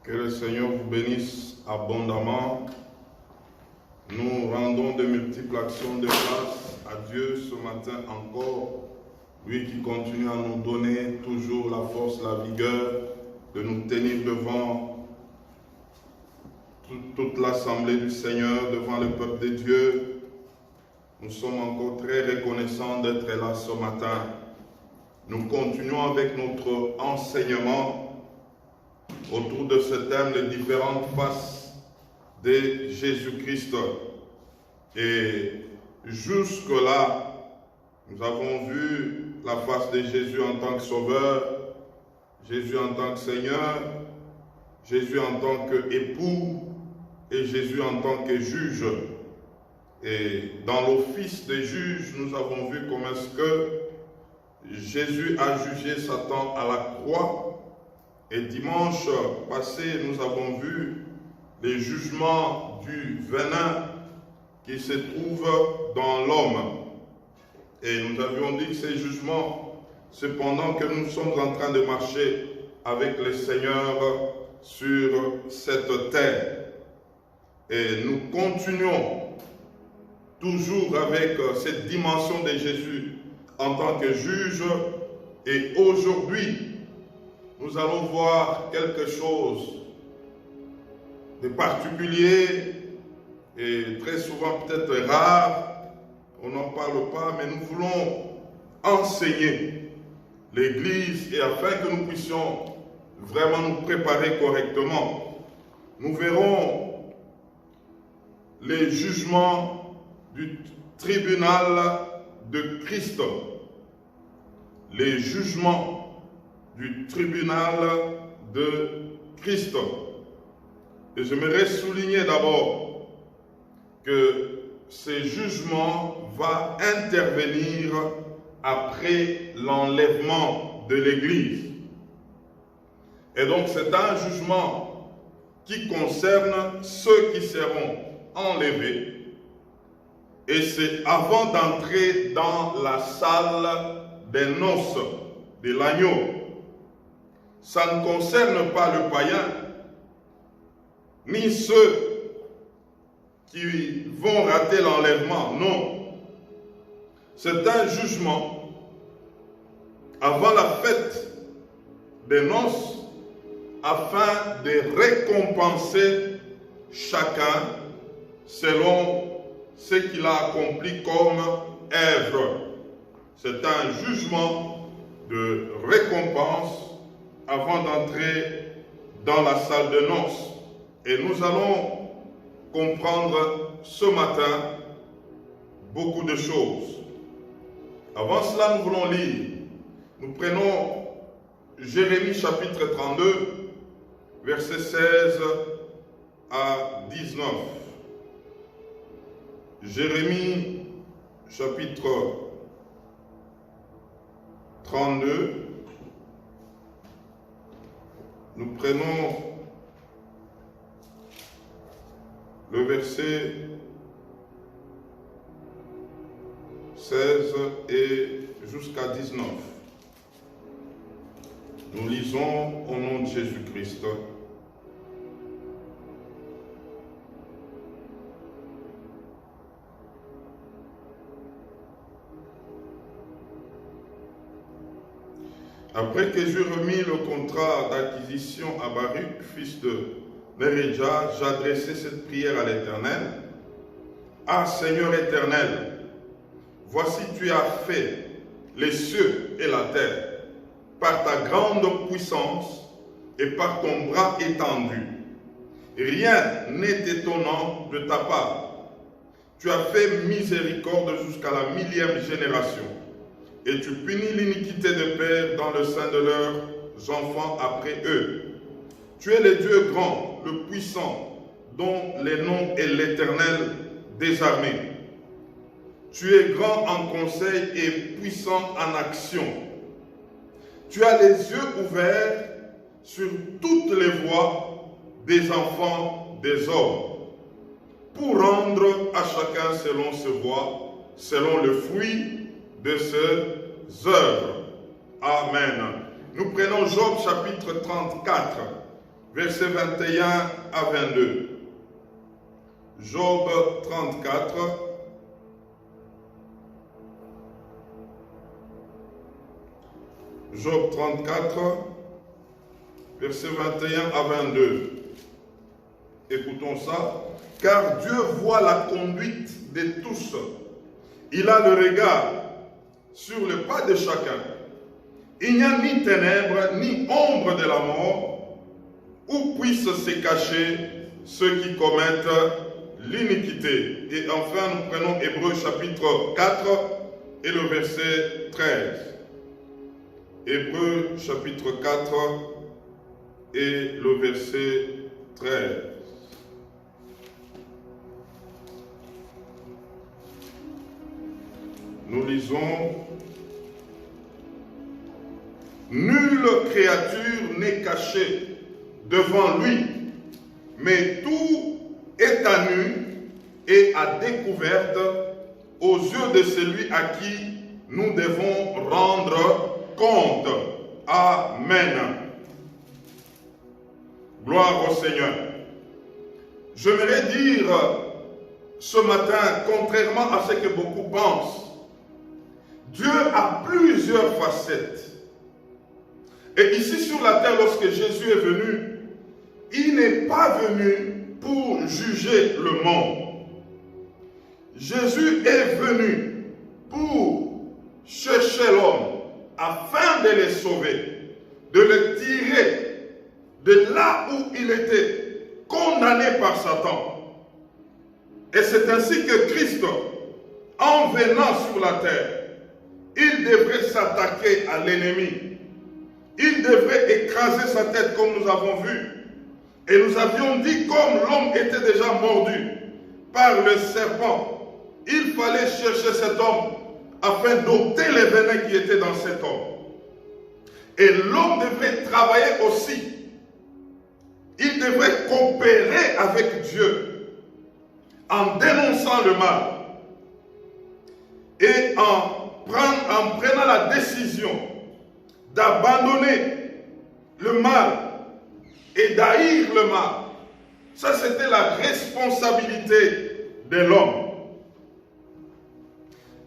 Que le Seigneur vous bénisse abondamment. Nous rendons de multiples actions de grâce à Dieu ce matin encore. Lui qui continue à nous donner toujours la force, la vigueur de nous tenir devant toute l'assemblée du Seigneur, devant le peuple de Dieu. Nous sommes encore très reconnaissants d'être là ce matin. Nous continuons avec notre enseignement autour de ce thème, les différentes faces de Jésus-Christ. Et jusque-là, nous avons vu la face de Jésus en tant que Sauveur, Jésus en tant que Seigneur, Jésus en tant qu'époux et Jésus en tant que juge. Et dans l'office des juges, nous avons vu comment est-ce que Jésus a jugé Satan à la croix. Et dimanche passé, nous avons vu les jugements du venin qui se trouve dans l'homme. Et nous avions dit que ces jugements, cependant que nous sommes en train de marcher avec le Seigneur sur cette terre. Et nous continuons toujours avec cette dimension de Jésus en tant que juge. Et aujourd'hui, nous allons voir quelque chose de particulier et très souvent peut-être rare. On n'en parle pas, mais nous voulons enseigner l'Église et afin que nous puissions vraiment nous préparer correctement. Nous verrons les jugements du tribunal de Christ. Les jugements du tribunal de Christ. Et j'aimerais souligner d'abord que ce jugement va intervenir après l'enlèvement de l'Église. Et donc c'est un jugement qui concerne ceux qui seront enlevés. Et c'est avant d'entrer dans la salle des noces de l'agneau. Ça ne concerne pas le païen, ni ceux qui vont rater l'enlèvement. Non. C'est un jugement avant la fête des noces afin de récompenser chacun selon ce qu'il a accompli comme œuvre. C'est un jugement de récompense avant d'entrer dans la salle de noces. Et nous allons comprendre ce matin beaucoup de choses. Avant cela, nous voulons lire. Nous prenons Jérémie chapitre 32, versets 16 à 19. Jérémie chapitre 32. Nous prenons le verset 16 et jusqu'à 19. Nous lisons au nom de Jésus-Christ. Après que j'eus remis le contrat d'acquisition à Baruch, fils de Neridja, j'adressai cette prière à l'Éternel. Ah Seigneur éternel, voici tu as fait les cieux et la terre par ta grande puissance et par ton bras étendu. Rien n'est étonnant de ta part. Tu as fait miséricorde jusqu'à la 1000e génération. Et tu punis l'iniquité des pères dans le sein de leurs enfants après eux. Tu es le Dieu grand, le puissant, dont le nom est l'Éternel des armées. Tu es grand en conseil et puissant en action. Tu as les yeux ouverts sur toutes les voies des enfants des hommes, pour rendre à chacun selon ses voies, selon le fruit de ses œuvres. Amen. Nous prenons Job chapitre 34, versets 21 à 22. Job 34, Job 34, versets 21 à 22. Écoutons ça. Car Dieu voit la conduite de tous. Il a le regard sur le pas de chacun. Il n'y a ni ténèbres, ni ombre de la mort, où puissent se cacher ceux qui commettent l'iniquité. Et enfin, nous prenons Hébreux chapitre 4 et le verset 13. Hébreux chapitre 4 et le verset 13. Nous lisons: nulle créature n'est cachée devant lui, mais tout est à nu et à découverte aux yeux de celui à qui nous devons rendre compte. Amen. Gloire au Seigneur. J'aimerais dire ce matin, contrairement à ce que beaucoup pensent, Dieu a plusieurs facettes. Et ici sur la terre, lorsque Jésus est venu, il n'est pas venu pour juger le monde. Jésus est venu pour chercher l'homme afin de le sauver, de le tirer de là où il était condamné par Satan. Et c'est ainsi que Christ, en venant sur la terre, il devrait s'attaquer à l'ennemi. Il devrait écraser sa tête comme nous avons vu. Et nous avions dit, comme l'homme était déjà mordu par le serpent, il fallait chercher cet homme afin d'ôter les venins qui étaient dans cet homme. Et l'homme devrait travailler aussi. Il devrait coopérer avec Dieu en dénonçant le mal et en prenant la décision d'abandonner le mal et d'haïr le mal. Ça, c'était la responsabilité de l'homme.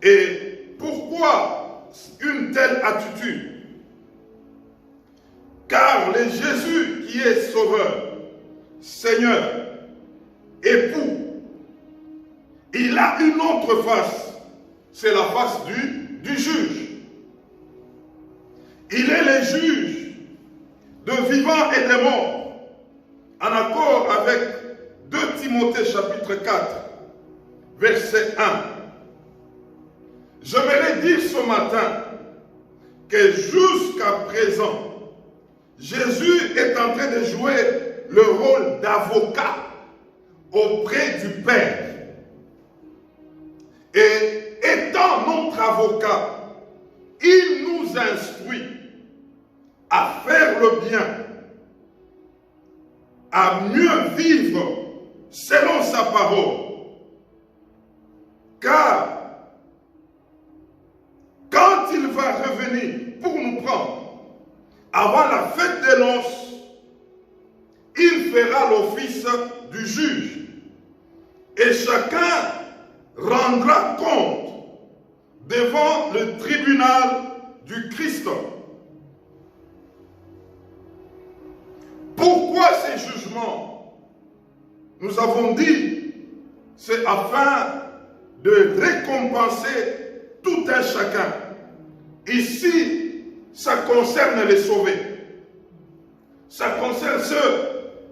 Et pourquoi une telle attitude? Car le Jésus qui est Sauveur, Seigneur, Époux, il a une autre face. C'est la face du juge. Il est le juge de vivants et de morts, en accord avec 2 Timothée chapitre 4, verset 1. J'aimerais dire ce matin que jusqu'à présent, Jésus est en train de jouer le rôle d'avocat auprès du Père. Et étant notre avocat, il nous instruit à faire le bien, à mieux vivre selon sa parole. Car quand il va revenir pour nous prendre avant la fête des noces, il fera l'office du juge et chacun rendra compte devant le tribunal du Christ. Pourquoi ces jugements? Nous avons dit, c'est afin de récompenser tout un chacun. Ici, ça concerne les sauvés. Ça concerne ceux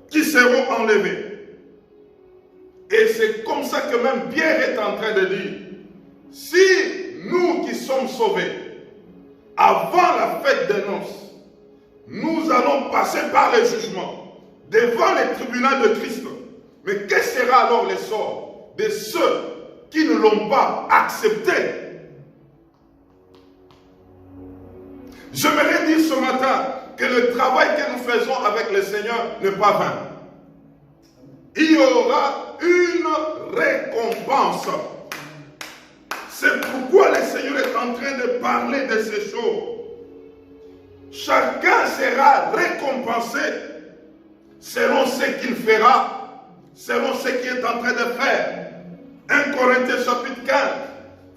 qui seront enlevés. Et c'est comme ça que même Pierre est en train de dire, si nous qui sommes sauvés, avant la fête des noces, nous allons passer par les jugements, devant les tribunaux de Christ. Mais quel sera alors le sort de ceux qui ne l'ont pas accepté? J'aimerais dire ce matin que le travail que nous faisons avec le Seigneur n'est pas vain. Il y aura une récompense. C'est pourquoi le Seigneur est en train de parler de ces choses. Chacun sera récompensé selon ce qu'il fera, selon ce qu'il est en train de faire. 1 Corinthiens chapitre 15,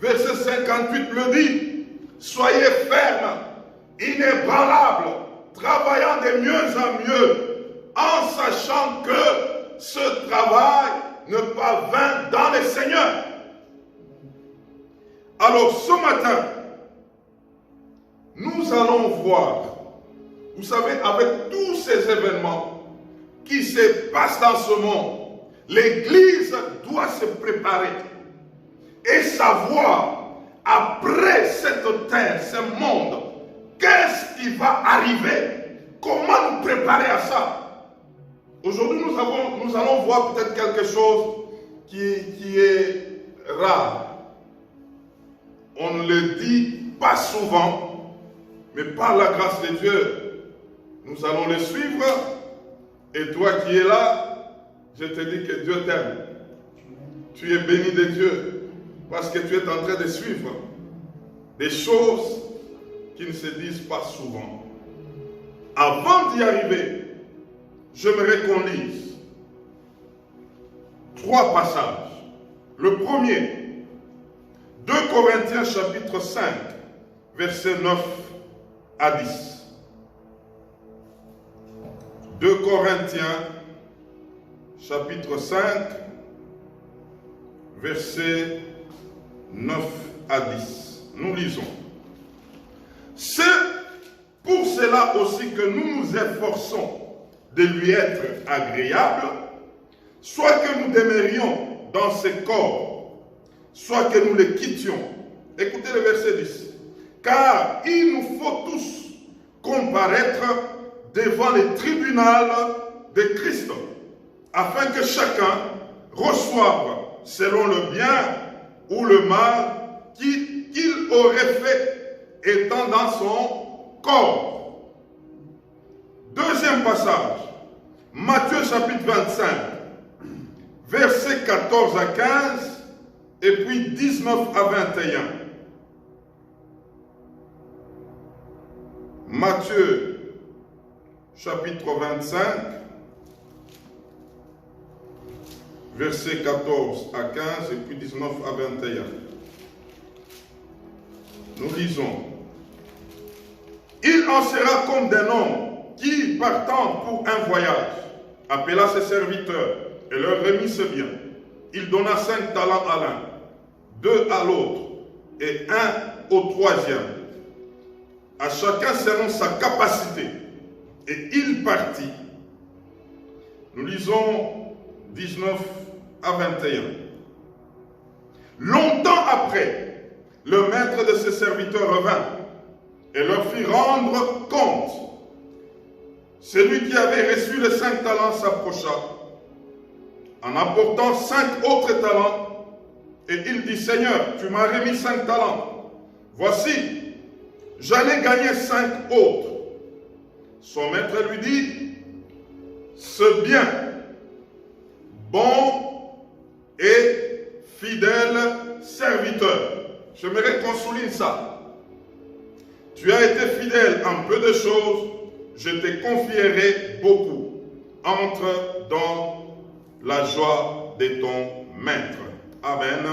verset 58 le dit, soyez fermes, inébranlables, travaillant de mieux en mieux, en sachant que ce travail n'est pas vain dans le Seigneur. Alors ce matin, nous allons voir, vous savez, avec tous ces événements qui se passent dans ce monde, l'Église doit se préparer et savoir, après cette terre, ce monde, qu'est-ce qui va arriver, comment nous préparer à ça. Aujourd'hui, nous allons voir peut-être quelque chose qui est rare. On ne le dit pas souvent, mais par la grâce de Dieu, nous allons le suivre. Et toi qui es là, je te dis que Dieu t'aime. Tu es béni de Dieu parce que tu es en train de suivre des choses qui ne se disent pas souvent. Avant d'y arriver, j'aimerais qu'on lise 3 passages. Le premier, 2 Corinthiens chapitre 5, versets 9 à 10. 2 Corinthiens chapitre 5, versets 9 à 10. Nous lisons. C'est pour cela aussi que nous nous efforçons de lui être agréable, soit que nous demeurions dans ses corps, soit que nous le quittions. Écoutez le verset 10. Car il nous faut tous comparaître devant le tribunal de Christ, afin que chacun reçoive selon le bien ou le mal qu'il aurait fait étant dans son corps. Deuxième passage, Matthieu chapitre 25, versets 14 à 15, et puis 19 à 21. Matthieu chapitre 25, versets 14 à 15 et puis 19 à 21. Nous lisons. Il en sera comme d'un homme qui, partant pour un voyage, appela ses serviteurs et leur remit ce bien. Il donna 5 talents à l'un, 2 à l'autre et 1 au troisième, à chacun selon sa capacité. Et il partit. Nous lisons 19 à 21. Longtemps après, le maître de ses serviteurs revint et leur fit rendre compte. Celui qui avait reçu les 5 talents s'approcha en apportant 5 autres talents, et il dit, Seigneur, tu m'as remis 5 talents. Voici, j'en ai gagné 5 autres. Son maître lui dit, ce bien, bon et fidèle serviteur. J'aimerais qu'on souligne ça. Tu as été fidèle en peu de choses, je te confierai beaucoup. Entre dans la joie de ton maître. Amen.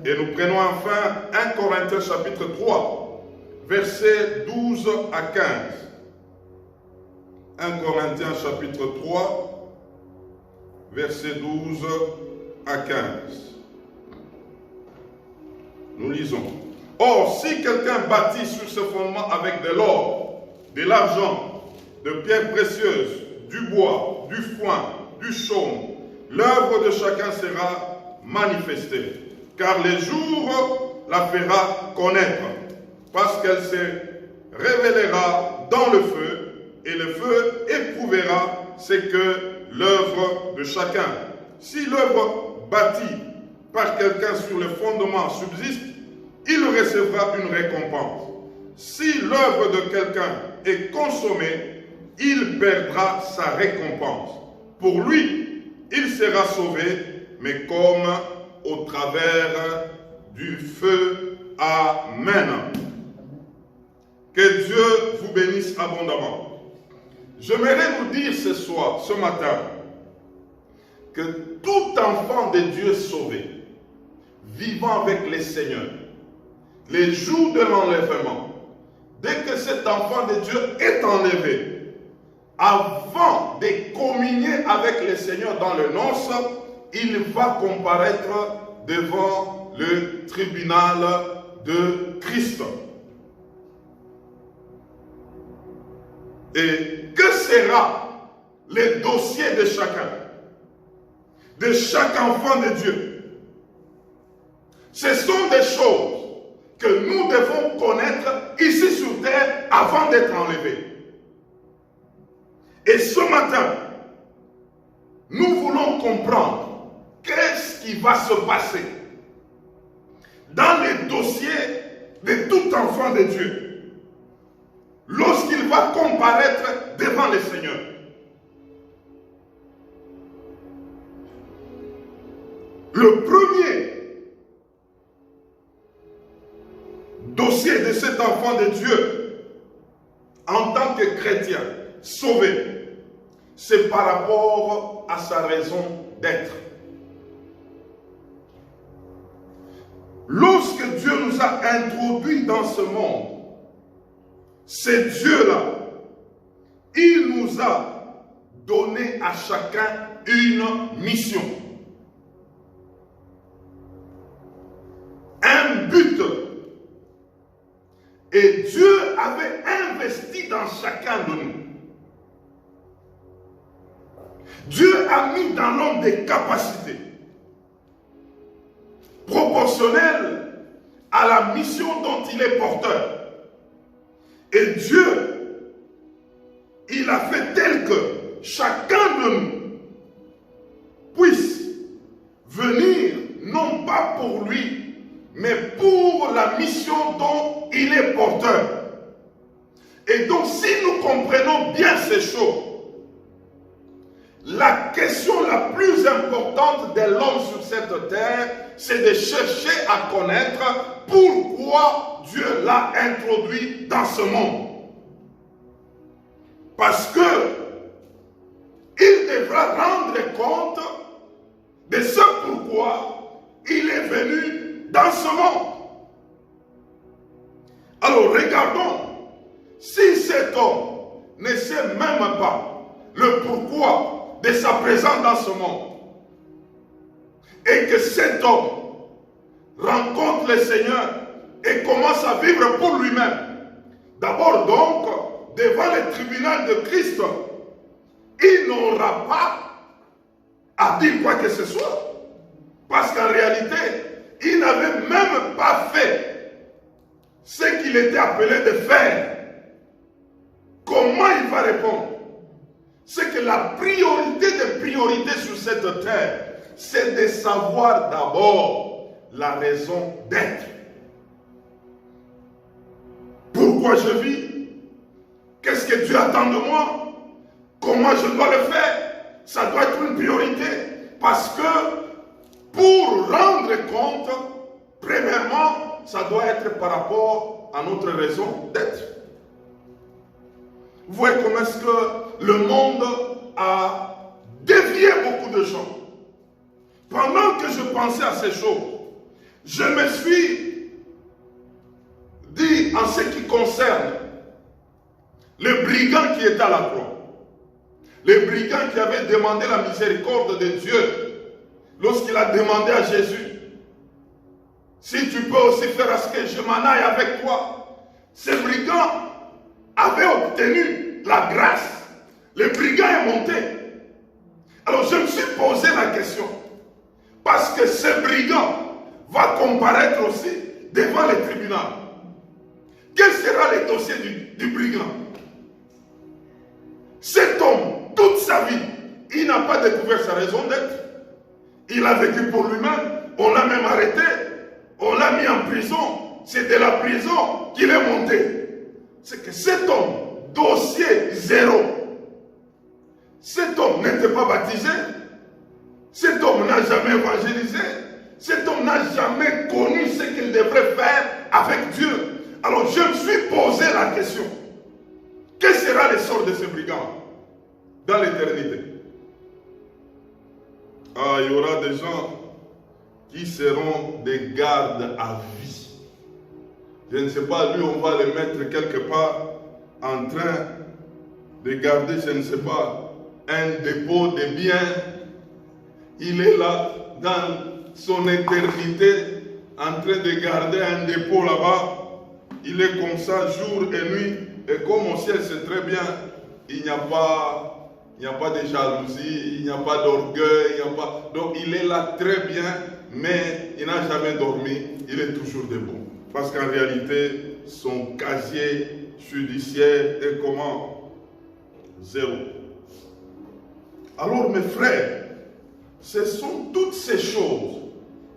Et nous prenons enfin 1 Corinthiens chapitre 3, versets 12 à 15. 1 Corinthiens chapitre 3, versets 12 à 15. Nous lisons. Or, si quelqu'un bâtit sur ce fondement avec de l'or, de l'argent, de pierres précieuses, du bois, du foin, du chaume, l'œuvre de chacun sera manifestée, car le jour la fera connaître, parce qu'elle se révélera dans le feu, et le feu éprouvera ce que l'œuvre de chacun. Si l'œuvre bâtie par quelqu'un sur le fondement subsiste, il recevra une récompense. Si l'œuvre de quelqu'un est consommée, il perdra sa récompense. Pour lui, il sera sauvé, mais comme au travers du feu. Amen. Que Dieu vous bénisse abondamment. j'aimerais vous dire ce soir, ce matin, que tout enfant de Dieu sauvé, vivant avec le Seigneur, les jours de l'enlèvement, dès que cet enfant de Dieu est enlevé, avant de communier avec le Seigneur dans le noces, il va comparaître devant le tribunal de Christ. Et que sera le dossier de chacun, de chaque enfant de Dieu? Ce sont des choses que nous devons connaître ici sur terre avant d'être enlevés. Et ce matin, nous voulons comprendre qu'est-ce qui va se passer dans les dossiers de tout enfant de Dieu lorsqu'il va comparaître devant le Seigneur. Le premier dossier de cet enfant de Dieu en tant que chrétien sauvé, c'est par rapport à sa raison d'être. Lorsque Dieu nous a introduits dans ce monde, c'est Dieu-là, il nous a donné à chacun une mission, un but. Et Dieu avait investi dans chacun de nous. Dieu a mis dans l'homme des capacités proportionnelles à la mission dont il est porteur. Et Dieu, il a fait tel que chacun de nous puisse venir, non pas pour lui, mais pour la mission dont il est porteur. Et donc, si nous comprenons bien ces choses, la question la plus importante de l'homme sur cette terre, c'est de chercher à connaître pourquoi Dieu l'a introduit dans ce monde. Parce que il devra rendre compte de ce pourquoi il est venu dans ce monde. Alors regardons, si cet homme ne sait même pas le pourquoi de sa présence dans ce monde, et que cet homme rencontre le Seigneur et commence à vivre pour lui-même, d'abord donc, devant le tribunal de Christ, il n'aura pas à dire quoi que ce soit, parce qu'en réalité, il n'avait même pas fait ce qu'il était appelé de faire. Comment il va répondre? C'est que la priorité des priorités sur cette terre, c'est de savoir d'abord la raison d'être. Pourquoi je vis? Qu'est-ce que Dieu attend de moi? Comment je dois le faire? Ça doit être une priorité. Parce que pour rendre compte, premièrement, ça doit être par rapport à notre raison d'être. Vous voyez comment est-ce que le monde a dévié beaucoup de gens. Pendant que je pensais à ces choses, je me suis dit en ce qui concerne le brigand qui était à la croix, le brigand qui avait demandé la miséricorde de Dieu lorsqu'il a demandé à Jésus, si tu peux aussi faire à ce que je m'en aille avec toi. Ce brigand avait obtenu la grâce. Le brigand est monté. Alors je me suis posé la question, parce que ce brigand va comparaître aussi devant le tribunal. Quel sera le dossier du brigand? Cet homme, toute sa vie, il n'a pas découvert sa raison d'être. Il a vécu pour lui-même. On l'a même arrêté. On l'a mis en prison. C'est de la prison qu'il est monté. C'est que cet homme, dossier zéro. Cet homme n'était pas baptisé. Cet homme n'a jamais évangélisé. Cet homme n'a jamais connu ce qu'il devrait faire avec Dieu. Alors je me suis posé la question. Quel sera le sort de ce brigand? dans l'éternité. Ah, il y aura des gens qui seront des gardes à vie. Je ne sais pas, lui, on va le mettre quelque part en train de garder, je ne sais pas, un dépôt de biens. Il est là, dans son éternité, en train de garder un dépôt là-bas. Il est comme ça, jour et nuit. Et comme au ciel, c'est très bien, il n'y a pas de jalousie, il n'y a pas d'orgueil, donc il est là très bien, mais il n'a jamais dormi, il est toujours debout. Parce qu'en réalité, son casier judiciaire est comment? Zéro. Alors mes frères, ce sont toutes ces choses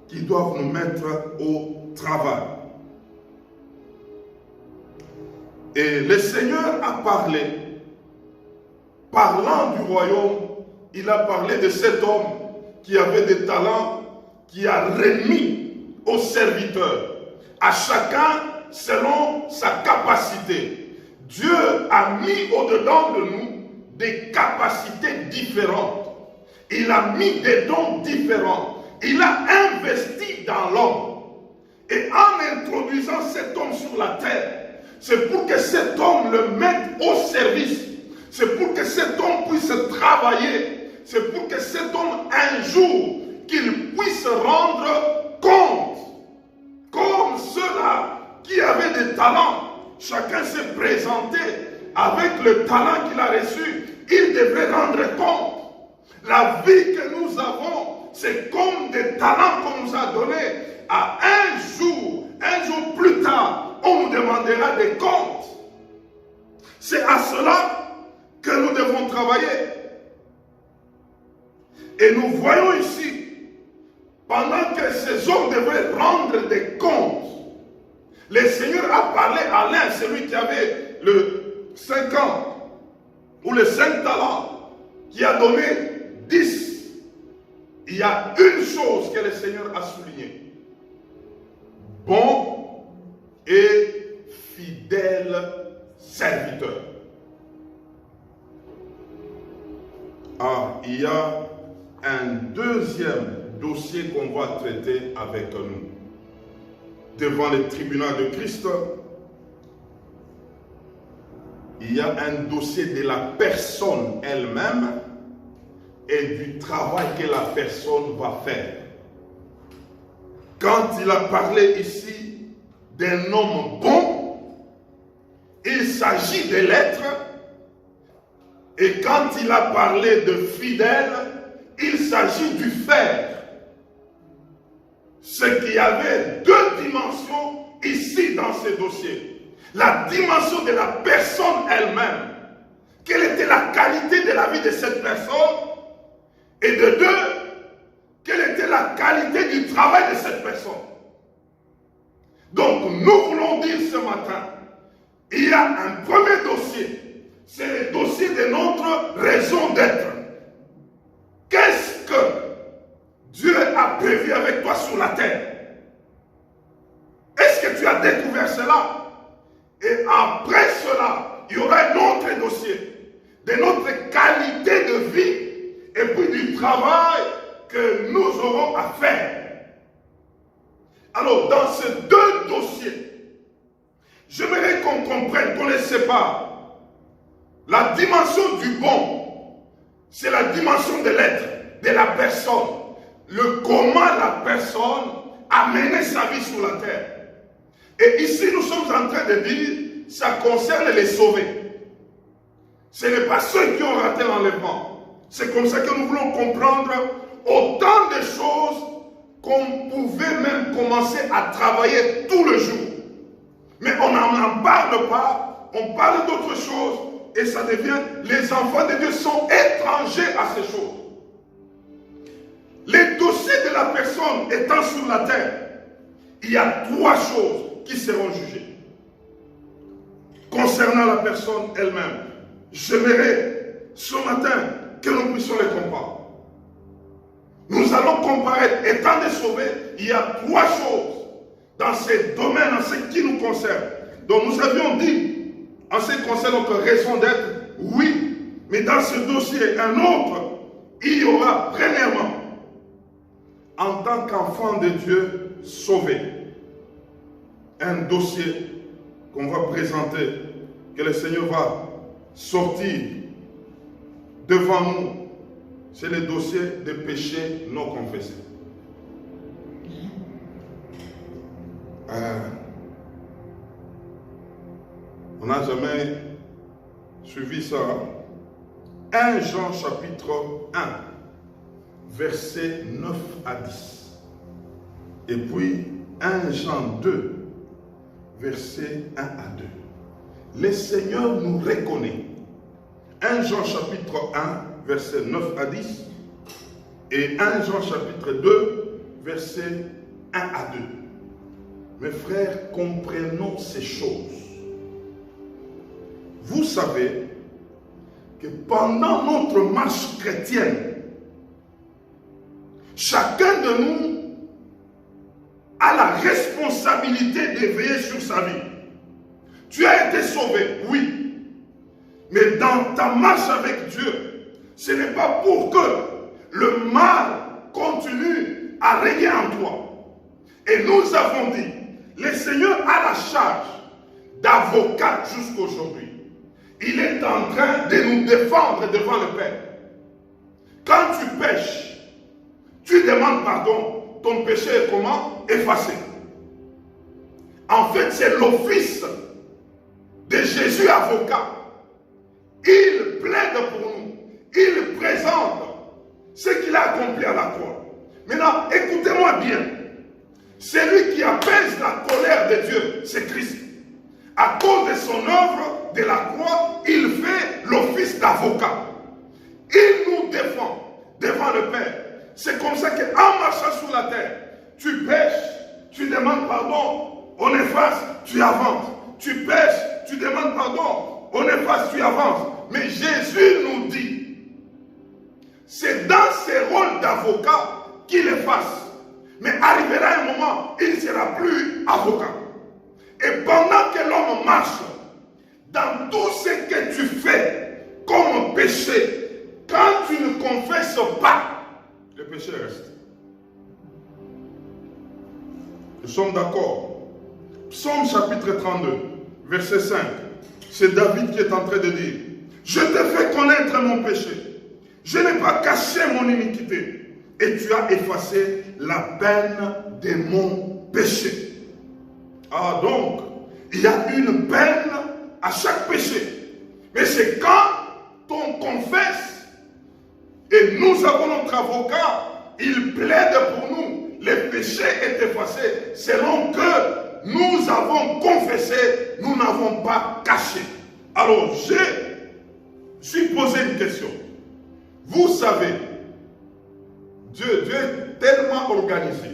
qui doivent nous mettre au travail. Et le Seigneur a parlé, parlant du royaume, il a parlé de cet homme qui avait des talents, qui a remis aux serviteurs, à chacun selon sa capacité. Dieu a mis au-dedans de nous des capacités différentes. Il a mis des dons différents. Il a investi dans l'homme. Et en introduisant cet homme sur la terre, c'est pour que cet homme le mette au service. C'est pour que cet homme puisse travailler. C'est pour que cet homme, un jour, qu'il puisse rendre compte. Comme ceux-là qui avaient des talents. Chacun s'est présenté avec le talent qu'il a reçu. Il devrait rendre compte. La vie que nous avons, c'est comme des talents qu'on nous a donnés. À un jour plus tard, on nous demandera des comptes. C'est à cela que nous devons travailler. Et nous voyons ici, pendant que ces hommes devaient rendre des comptes, le Seigneur a parlé à l'un, celui qui avait le 5 ans, ou les 5 talents, qui a donné 10. Il y a une chose que le Seigneur a soulignée. Bon et fidèle serviteur. Ah, il y a un deuxième dossier qu'on va traiter avec nous. Devant le tribunal de Christ, il y a un dossier de la personne elle-même et du travail que la personne va faire. Quand il a parlé ici d'un homme bon, il s'agit de l'être. Et quand il a parlé de fidèle, il s'agit du faire. C'est qu'il y avait deux dimensions ici dans ce dossier. La dimension de la personne elle-même. Quelle était la qualité de la vie de cette personne? Et de deux, quelle était la qualité du travail de cette personne? Donc, nous voulons dire ce matin, il y a un premier dossier. C'est le dossier de notre raison d'être. Qu'est-ce que Dieu a prévu avec toi sur la terre? Est-ce que tu as découvert cela? Et après cela, il y aura un autre dossier de notre qualité de vie et puis du travail que nous aurons à faire. Alors, dans ces deux dossiers, j'aimerais qu'on comprenne, qu'on les sépare. La dimension du bon, c'est la dimension de l'être, de la personne. Le comment la personne a mené sa vie sur la terre. Et ici, nous sommes en train de dire, ça concerne les sauvés. Ce n'est pas ceux qui ont raté l'enlèvement. C'est comme ça que nous voulons comprendre autant de choses qu'on pouvait même commencer à travailler tout le jour. Mais on n'en parle pas, on parle d'autre chose. Et ça devient, les enfants de Dieu sont étrangers à ces choses. Les dossiers de la personne étant sur la terre, il y a trois choses qui seront jugées. Concernant la personne elle-même, j'aimerais ce matin que nous puissions les comprendre. Nous allons comparer, étant des sauvés, il y a trois choses dans ces domaines, en ce qui nous concerne. Donc nous avions dit, en ce qui concerne notre raison d'être, oui, Mais dans ce dossier, un autre, il y aura premièrement, en tant qu'enfant de Dieu sauvé, un dossier qu'on va présenter, que le Seigneur va sortir devant nous. C'est le dossier des péchés non confessés. On n'a jamais suivi ça. 1 Jean chapitre 1, versets 9 à 10. Et puis 1 Jean 2, versets 1 à 2. Le Seigneur nous reconnaît. 1 Jean chapitre 1, versets 9 à 10. Et 1 Jean chapitre 2, versets 1 à 2. Mes frères, comprenons ces choses. Vous savez que pendant notre marche chrétienne, chacun de nous a la responsabilité de veiller sur sa vie. Tu as été sauvé, oui. Mais dans ta marche avec Dieu, ce n'est pas pour que le mal continue à régner en toi. Et nous avons dit, le Seigneur a la charge d'avocat jusqu'aujourd'hui. Il est en train de nous défendre devant le Père. Quand tu pêches, tu demandes pardon. Ton péché est comment? Effacé. En fait, c'est l'office de Jésus avocat. Il plaide pour nous. Il présente ce qu'il a accompli à la croix. Maintenant, écoutez-moi bien. Celui qui apaise la colère de Dieu, c'est Christ. À cause de son œuvre de la croix, il fait l'office d'avocat. Il nous défend devant le Père. C'est comme ça qu'en marchant sur la terre, tu pêches, tu demandes pardon, on efface, tu avances. Tu pêches, tu demandes pardon, on efface, tu avances. Mais Jésus nous dit, c'est dans ses rôles d'avocat qu'il efface. Mais arrivera un moment, il ne sera plus avocat. Et pendant que l'homme marche, dans tout ce que tu fais comme péché, quand tu ne confesses pas, le péché reste. Nous sommes d'accord. Psaume chapitre 32, verset 5. C'est David qui est en train de dire, je te fais connaître mon péché. Je n'ai pas caché mon iniquité. Et tu as effacé la peine de mon péché. Ah donc, il y a une peine à chaque péché. Mais c'est quand on confesse, et nous avons notre avocat, il plaide pour nous, le péché est effacé, selon que nous avons confessé, nous n'avons pas caché. Alors, je suis posé une question. Vous savez, Dieu est tellement organisé.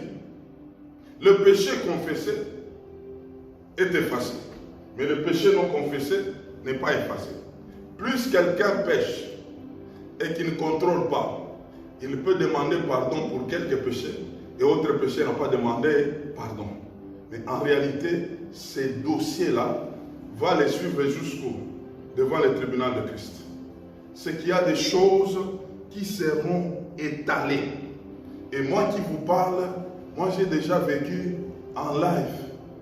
Le péché confessé est effacé. Mais le péché non confessé n'est pas effacé. Plus quelqu'un pêche et qu'il ne contrôle pas, il peut demander pardon pour quelques péchés et autres péchés n'ont pas demandé pardon. Mais en réalité, ces dossiers-là vont les suivre jusqu'au devant le tribunal de Christ. C'est qu'il y a des choses qui seront étalées. Et moi qui vous parle, moi j'ai déjà vécu en live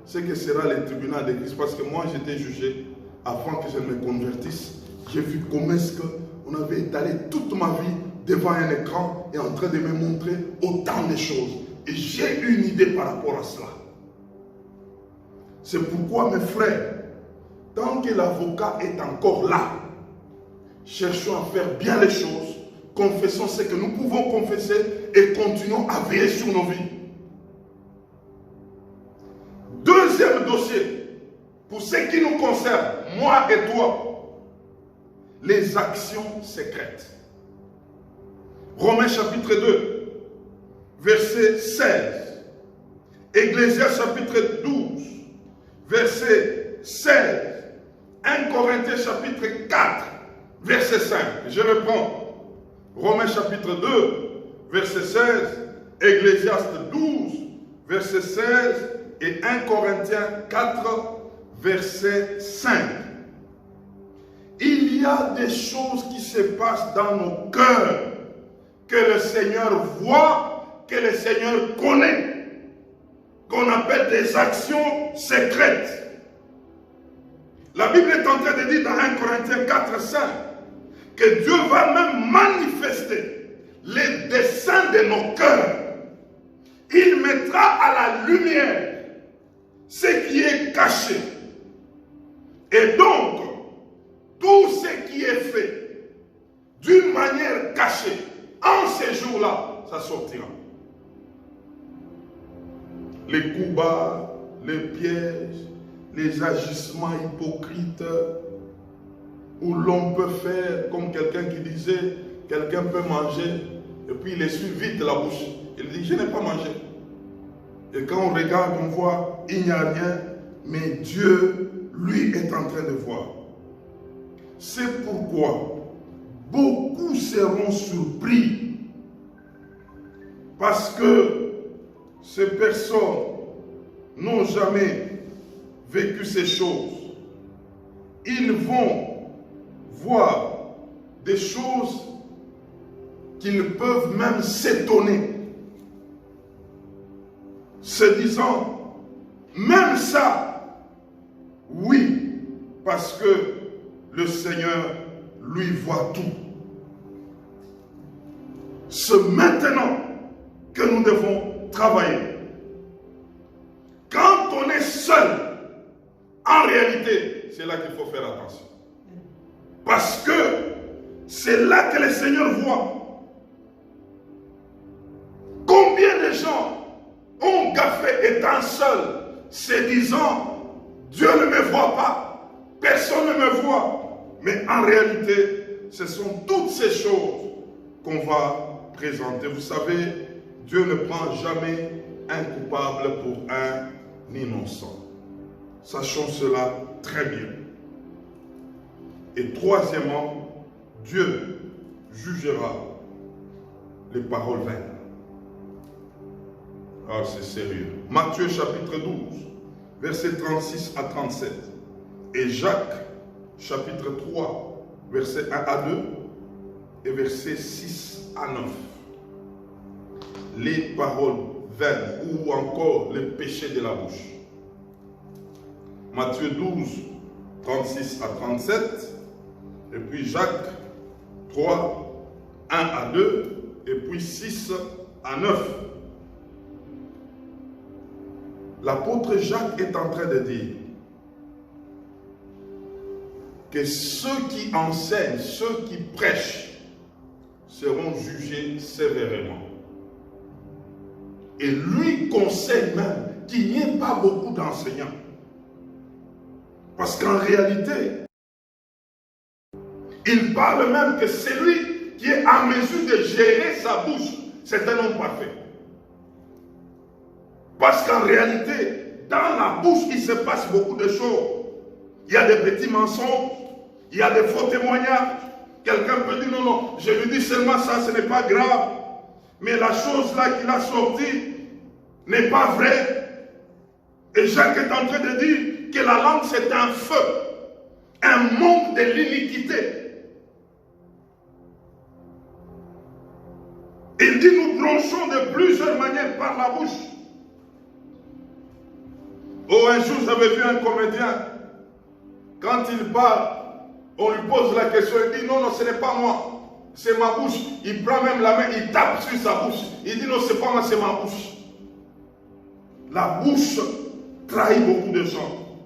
ce que sera le tribunal de Christ. Parce que moi j'étais jugé avant que je ne me convertisse. J'ai vu comment est-ce qu'on avait étalé toute ma vie devant un écran et en train de me montrer autant de choses. Et j'ai une idée par rapport à cela. C'est pourquoi mes frères, tant que l'avocat est encore là, cherchons à faire bien les choses, confessons ce que nous pouvons confesser et continuons à veiller sur nos vies. Deuxième dossier, pour ce qui nous concerne, moi et toi, les actions secrètes. Romains chapitre 2, verset 16. Ecclésiaste chapitre 12, verset 16. 1 Corinthiens chapitre 4, verset 5. Je reprends. Romains chapitre 2, verset 16. Ecclésiaste 12, verset 16. Et 1 Corinthiens 4, verset 5. Il y il y a des choses qui se passent dans nos cœurs que le Seigneur voit, que le Seigneur connaît, qu'on appelle des actions secrètes. La Bible est en train de dire dans 1 Corinthiens 4, 5 que Dieu va même manifester les desseins de nos cœurs. Il mettra à la lumière ce qui est caché. Et donc, tout ce qui est fait d'une manière cachée, en ces jours-là, ça sortira. Les coups bas, les pièges, les agissements hypocrites, où l'on peut faire comme quelqu'un qui disait, quelqu'un peut manger, et puis il essuie vite la bouche. Il dit, je n'ai pas mangé. Et quand on regarde, on voit, il n'y a rien, mais Dieu, lui, est en train de voir. C'est pourquoi beaucoup seront surpris, parce que ces personnes n'ont jamais vécu ces choses. Ils vont voir des choses qu'ils peuvent même s'étonner, se disant, même ça, oui, parce que le Seigneur, lui, voit tout. C'est maintenant que nous devons travailler. Quand on est seul, en réalité, c'est là qu'il faut faire attention. Parce que c'est là que le Seigneur voit. Combien de gens ont gaffé étant seuls, se disant, Dieu ne me voit pas, personne ne me voit. Mais en réalité, ce sont toutes ces choses qu'on va présenter. Vous savez, Dieu ne prend jamais un coupable pour un innocent. Sachons cela très bien. Et troisièmement, Dieu jugera les paroles vaines. Ah, c'est sérieux. Matthieu chapitre 12, versets 36 à 37. Et Jacques chapitre 3, versets 1 à 2 et versets 6 à 9. Les paroles vaines ou encore les péchés de la bouche. Matthieu 12, 36 à 37. Et puis Jacques 3, 1 à 2. Et puis 6 à 9. L'apôtre Jacques est en train de dire que ceux qui enseignent, ceux qui prêchent, seront jugés sévèrement. Et lui conseille même qu'il n'y ait pas beaucoup d'enseignants. Parce qu'en réalité, il parle même que celui qui est en mesure de gérer sa bouche, c'est un homme parfait. Parce qu'en réalité, dans la bouche, il se passe beaucoup de choses. Il y a des petits mensonges, il y a des faux témoignages. Quelqu'un peut dire, non, non, je lui dis seulement ça, ce n'est pas grave. Mais la chose là qu'il a sortie n'est pas vraie. Et Jacques est en train de dire que la langue c'est un feu, un manque de l'iniquité. Il dit, nous bronchons de plusieurs manières par la bouche. Oh, un jour, j'avais vu un comédien, quand il parle, on lui pose la question, il dit, non, non, ce n'est pas moi, c'est ma bouche. Il prend même la main, il tape sur sa bouche. Il dit, non, c'est pas moi, c'est ma bouche. La bouche trahit beaucoup de gens.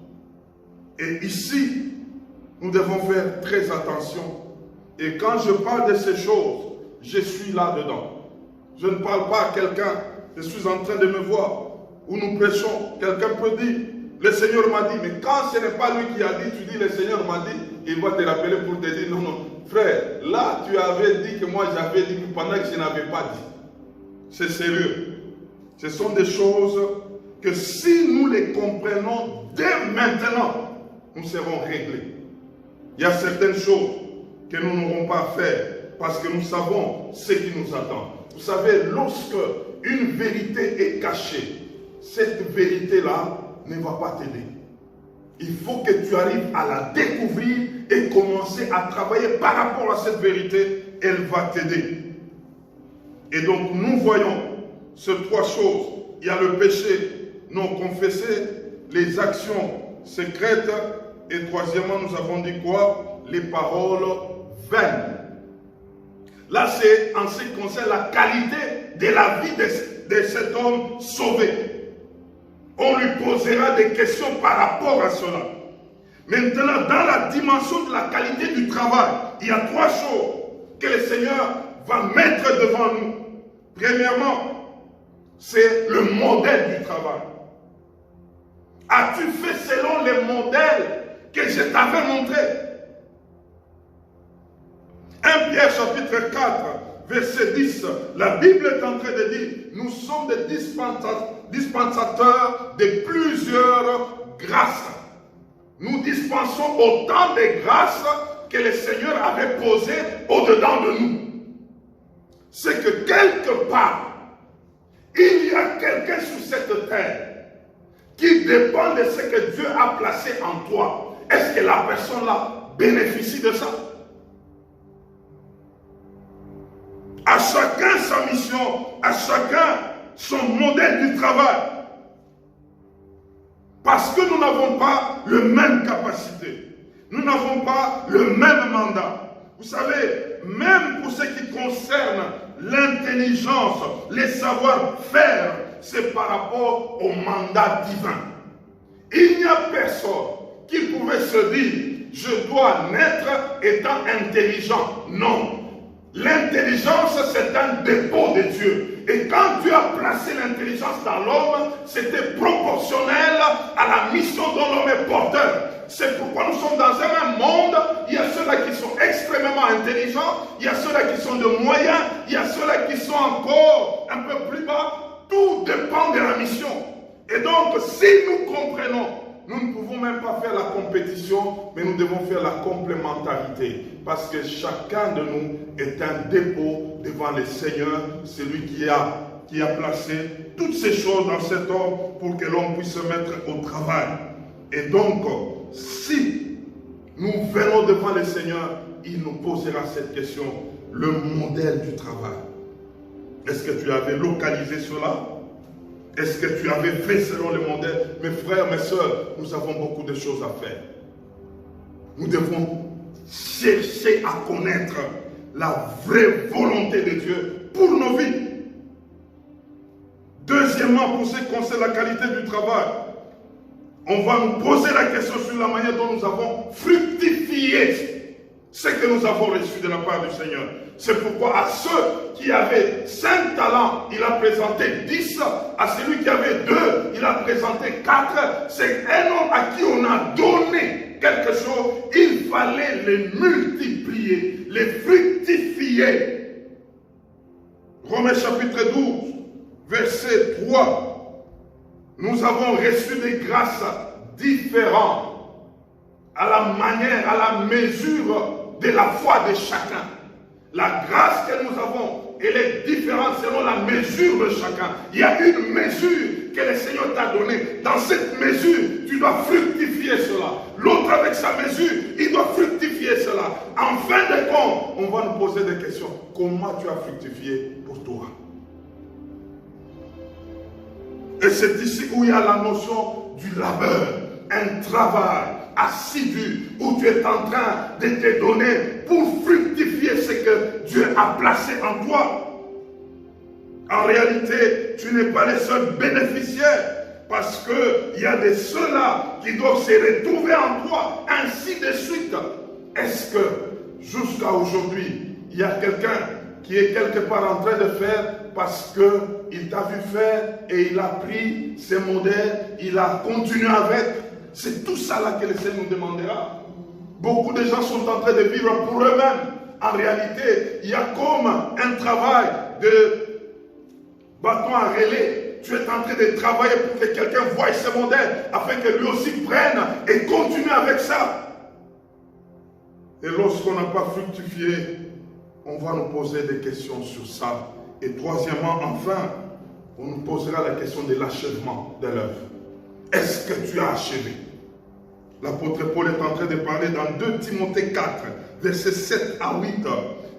Et ici, nous devons faire très attention. Et quand je parle de ces choses, je suis là-dedans. Je ne parle pas à quelqu'un, je suis en train de me voir. Où nous prêchons, quelqu'un peut dire, le Seigneur m'a dit, mais quand ce n'est pas lui qui a dit, tu dis, le Seigneur m'a dit, il va te rappeler pour te dire, non, non, frère, là tu avais dit que moi j'avais dit pendant que je n'avais pas dit. C'est sérieux. Ce sont des choses que si nous les comprenons dès maintenant, nous serons réglés. Il y a certaines choses que nous n'aurons pas à faire parce que nous savons ce qui nous attend. Vous savez, lorsque une vérité est cachée, cette vérité-là ne va pas t'aider. il faut que tu arrives à la découvrir et commencer à travailler par rapport à cette vérité. Elle va t'aider. Et donc nous voyons ces trois choses. Il y a le péché non confessé, les actions secrètes, et troisièmement, nous avons dit quoi? Les paroles vaines. Là, c'est en ce qui concerne la qualité de la vie de cet homme sauvé. On lui posera des questions par rapport à cela. Maintenant, dans la dimension de la qualité du travail, il y a trois choses que le Seigneur va mettre devant nous. Premièrement, c'est le modèle du travail. As-tu fait selon les modèles que je t'avais montrés? 1 Pierre chapitre 4, verset 10, la Bible est en train de dire, nous sommes des dispensateurs de plusieurs grâces. Nous dispensons autant de grâces que le Seigneur avait posées au-dedans de nous. C'est que quelque part, il y a quelqu'un sur cette terre qui dépend de ce que Dieu a placé en toi. Est-ce que la personne-là bénéficie de ça? À chacun sa mission, à chacun son modèle du travail. Parce que nous n'avons pas la même capacité. Nous n'avons pas le même mandat. Vous savez, même pour ce qui concerne l'intelligence, les savoir-faire, c'est par rapport au mandat divin. Il n'y a personne qui pouvait se dire, je dois naître étant intelligent. Non. L'intelligence, c'est un dépôt de Dieu. Et quand Dieu a placé l'intelligence dans l'homme, c'était proportionnel à la mission dont l'homme est porteur. C'est pourquoi nous sommes dans un monde, il y a ceux-là qui sont extrêmement intelligents, il y a ceux-là qui sont de moyens, il y a ceux-là qui sont encore un peu plus bas. Tout dépend de la mission. Et donc, si nous comprenons, nous ne pouvons même pas faire la compétition, mais nous devons faire la complémentarité. Parce que chacun de nous est un dépôt devant le Seigneur, celui qui a placé toutes ces choses dans cet homme pour que l'homme puisse se mettre au travail. Et donc, si nous venons devant le Seigneur, il nous posera cette question, le modèle du travail. Est-ce que tu avais localisé cela? Est-ce que tu avais fait selon le modèle? Mes frères, mes soeurs, nous avons beaucoup de choses à faire. Nous devons chercher à connaître la vraie volonté de Dieu pour nos vies. Deuxièmement, pour ce qui concerne la qualité du travail, on va nous poser la question sur la manière dont nous avons fructifié ce que nous avons reçu de la part du Seigneur. C'est pourquoi à ceux qui avaient 5 talents, il a présenté 10. À celui qui avait 2, il a présenté 4. C'est un homme à qui on a donné quelque chose. Il fallait les multiplier, les fructifier. Romains chapitre 12, verset 3. Nous avons reçu des grâces différentes à la manière, à la mesure de la foi de chacun. La grâce que nous avons, elle est différente selon la mesure de chacun. Il y a une mesure que le Seigneur t'a donnée. Dans cette mesure, tu dois fructifier cela. L'autre avec sa mesure, il doit fructifier cela. En fin de compte, on va nous poser des questions. Comment tu as fructifié pour toi? Et c'est ici où il y a la notion du labeur, un travail assidu, où tu es en train de te donner pour fructifier ce que Dieu a placé en toi. En réalité, tu n'es pas le seul bénéficiaire, parce qu'il y a de ceux-là qui doivent se retrouver en toi, ainsi de suite. Est-ce que, jusqu'à aujourd'hui, il y a quelqu'un qui est quelque part en train de faire parce qu'il t'a vu faire et il a pris ses modèles, il a continué avec? C'est tout ça là que le Seigneur nous demandera. Beaucoup de gens sont en train de vivre pour eux-mêmes. En réalité, il y a comme un travail de bâton à relais. Tu es en train de travailler pour que quelqu'un voie ses modèles, afin que lui aussi prenne et continue avec ça. Et lorsqu'on n'a pas fructifié, on va nous poser des questions sur ça. Et troisièmement, enfin, on nous posera la question de l'achèvement de l'œuvre. Est-ce que tu as achevé? l'apôtre Paul est en train de parler dans 2 Timothée 4, versets 7 à 8.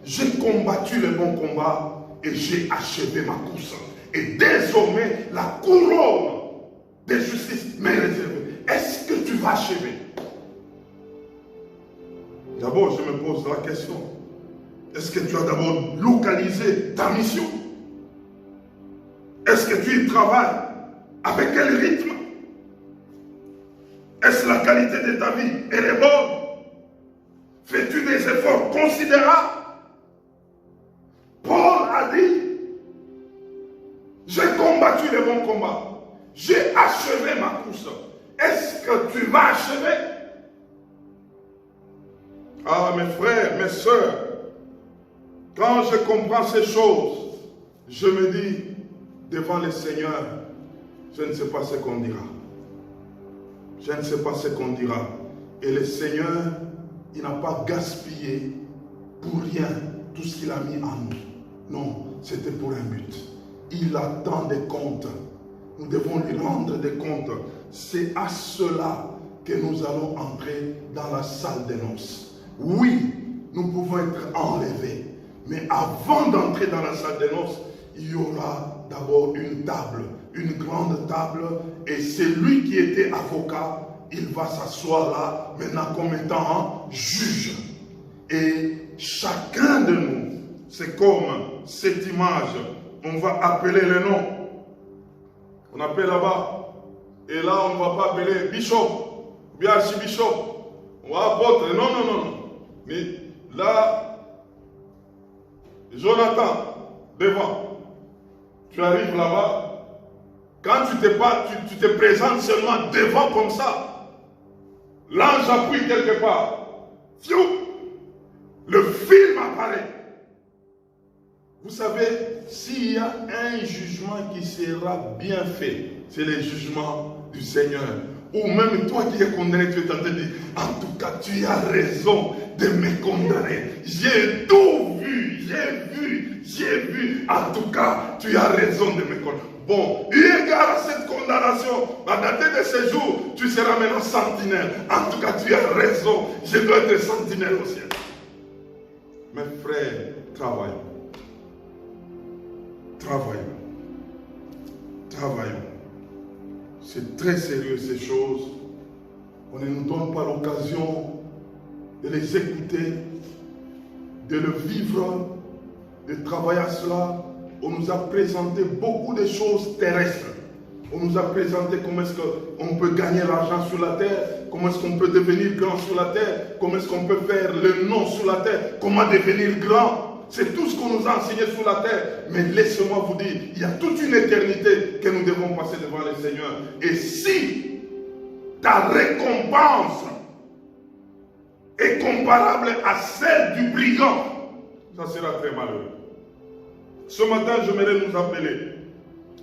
J'ai combattu le bon combat et j'ai achevé ma course. Et désormais, la couronne de justice m'est réservée. Est-ce que tu vas achever? D'abord, je me pose la question. Est-ce que tu as d'abord localisé ta mission? Est-ce que tu y travailles? Avec quel rythme? Est-ce la qualité de ta vie? Elle est bonne? Fais-tu des efforts considérables? Paul a dit, j'ai combattu le bon combat. J'ai achevé ma course. Est-ce que tu vas achever? Ah, mes frères, mes sœurs, quand je comprends ces choses, je me dis, devant le Seigneur, je ne sais pas ce qu'on dira. Je ne sais pas ce qu'on dira. Et le Seigneur, il n'a pas gaspillé pour rien tout ce qu'il a mis en nous. Non, c'était pour un but. Il attend des comptes. Nous devons lui rendre des comptes. C'est à cela que nous allons entrer dans la salle des noces. Oui, nous pouvons être enlevés. Mais avant d'entrer dans la salle des noces, il y aura d'abord une table, une grande table. Et celui qui était avocat, il va s'asseoir là, maintenant comme étant un juge. Et chacun de nous, c'est comme cette image, on va appeler le nom. On appelle là-bas. Et là, on ne va pas appeler bishop, bien archibishop. On va apôtre. Non, non, non, non. Mais là, Jonathan, devant. Tu arrives là-bas. Quand tu te présentes seulement devant comme ça. L'ange appuie quelque part. Fiou, le film apparaît. Vous savez, s'il y a un jugement qui sera bien fait, c'est le jugement du Seigneur. Ou même toi qui es condamné, tu es en train de dire, en tout cas, tu as raison de me condamner. J'ai tout vu, j'ai vu. En tout cas, tu as raison de me condamner. Bon, eu égard à cette condamnation, à dater de ce jour, tu seras maintenant sentinelle. En tout cas, tu as raison, je dois être sentinelle au ciel. Mes frères, travaillons. Travaillons. C'est très sérieux ces choses. On ne nous donne pas l'occasion de les écouter, de le vivre, de travailler à cela. On nous a présenté beaucoup de choses terrestres. On nous a présenté comment est-ce qu'on peut gagner l'argent sur la terre, comment est-ce qu'on peut devenir grand sur la terre, comment est-ce qu'on peut faire le nom sur la terre, comment devenir grand. C'est tout ce qu'on nous a enseigné sur la terre. Mais laissez-moi vous dire, il y a toute une éternité que nous devons passer devant le Seigneur. Et si ta récompense est comparable à celle du brigand, ça sera très malheureux. Ce matin, j'aimerais nous appeler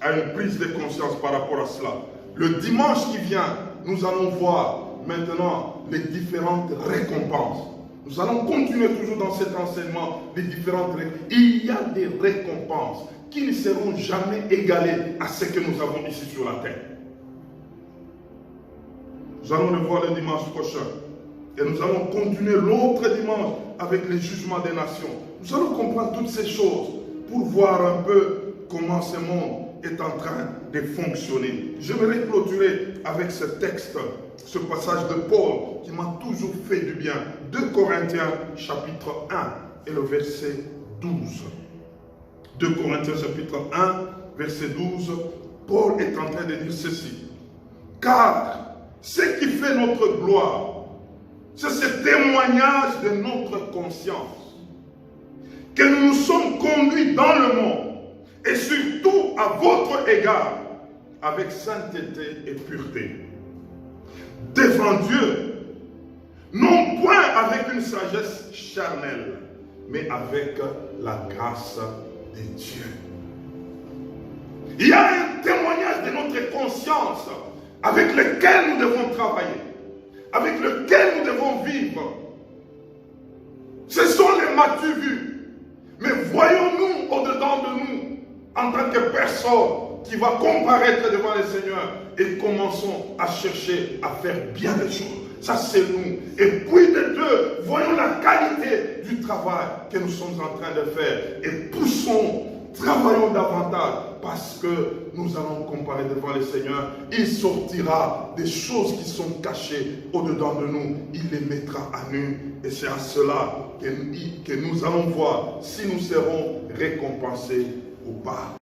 à une prise de conscience par rapport à cela. Le dimanche qui vient, nous allons voir maintenant les différentes récompenses. Nous allons continuer toujours dans cet enseignement des différentes récompenses. Il y a des récompenses qui ne seront jamais égalées à ce que nous avons ici sur la terre. Nous allons le voir le dimanche prochain. Et nous allons continuer l'autre dimanche avec les jugements des nations. Nous allons comprendre toutes ces choses pour voir un peu comment ce monde est en train de fonctionner. J'aimerais clôturer avec ce texte, ce passage de Paul qui m'a toujours fait du bien. 2 Corinthiens chapitre 1 et le verset 12. 2 Corinthiens chapitre 1, verset 12. Paul est en train de dire ceci. Car ce qui fait notre gloire, c'est ce témoignage de notre conscience. Que nous nous sommes conduits dans le monde, et surtout à votre égard, avec sainteté et pureté. Devant Dieu, non point avec une sagesse charnelle, mais avec la grâce de Dieu. Il y a un témoignage de notre conscience avec lequel nous devons travailler, avec lequel nous devons vivre. Ce sont les m'as-tu vus. Mais voyons-nous au-dedans de nous, en tant que personne qui va comparaître devant le Seigneur, et commençons à chercher à faire bien les choses. ça c'est nous. Et puis de deux, voyons la qualité du travail que nous sommes en train de faire et poussons, travaillons davantage parce que nous allons comparer devant le Seigneur. Il sortira des choses qui sont cachées au-dedans de nous. Il les mettra à nu et c'est à cela que nous allons voir si nous serons récompensés ou pas.